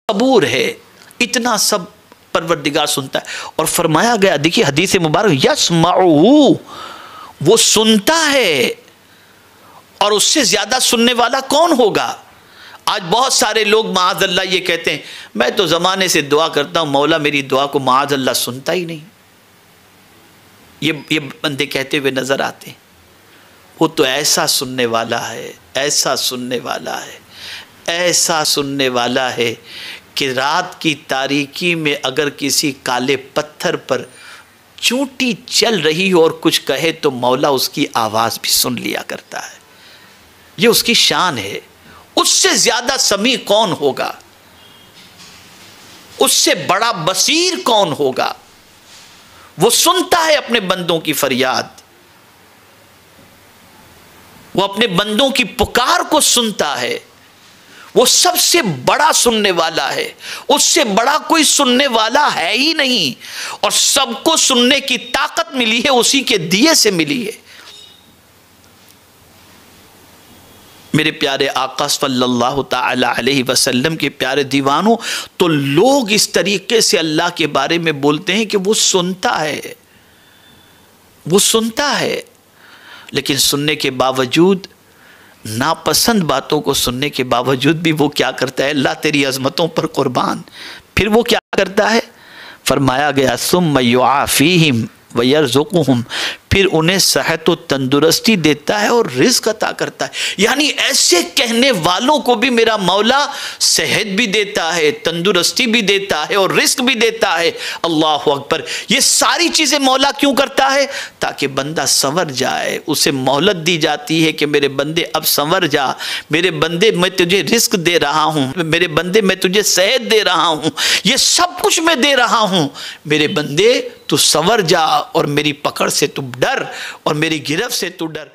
सबूर है, इतना सब परवरदिगार सुनता है। और फरमाया गया, देखिए हदीस मुबारक, यस्माउ, वो सुनता है, और उससे ज्यादा सुनने वाला कौन होगा। आज बहुत सारे लोग माअज़ल्लाह ये कहते हैं, मैं तो ज़माने से दुआ करता हूँ, मौला मेरी दुआ को माअज़ल्लाह सुनता ही नहीं। ये बंदे कहते हुए नज़र आते हैं। वो तो ऐसा सुनने वाला है, ऐसा सुनने वाला है, ऐसा सुनने वाला है कि रात की तारीकी में अगर किसी काले पत्थर पर चूंटी चल रही हो और कुछ कहे तो मौला उसकी आवाज़ भी सुन लिया करता है। ये उसकी शान है। उससे ज्यादा समी कौन होगा, उससे बड़ा बसीर कौन होगा। वो सुनता है अपने बंदों की फरियाद, वो अपने बंदों की पुकार को सुनता है। वो सबसे बड़ा सुनने वाला है, उससे बड़ा कोई सुनने वाला है ही नहीं। और सबको सुनने की ताकत मिली है, उसी के दिए से मिली है। मेरे प्यारे आका सल्लल्लाहु ताला अलैहि वसल्लम के प्यारे दीवानों, तो लोग इस तरीके से अल्लाह के बारे में बोलते हैं कि वो सुनता है, वो सुनता है। लेकिन सुनने के बावजूद, नापसंद बातों को सुनने के बावजूद भी वो क्या करता है, अल्लाह तेरी अजमतों पर कुर्बान, फिर वो क्या करता है, फरमाया गया सुम्मा युआफीहिम व यरज़ुकुहुम, फिर उन्हें सेहत व तंदुरुस्ती देता है और रिज़्क अता करता है। यानी ऐसे कहने वालों को भी मेरा मौला सेहत भी देता है, तंदुरुस्ती भी देता है और रिज़्क भी देता है। अल्लाहु अकबर। ये सारी चीज़ें मौला क्यों करता है, ताकि बंदा संवर जाए। उसे मोहलत दी जाती है कि मेरे बंदे अब संवर जा, मेरे बंदे मैं तुझे रिज़्क दे रहा हूँ, मेरे बंदे मैं तुझे सेहत दे रहा हूँ, ये सब कुछ मैं दे रहा हूँ, मेरे बंदे तू संवर जा और मेरी पकड़ से तू डर और मेरी गिरफ्त से तू डर।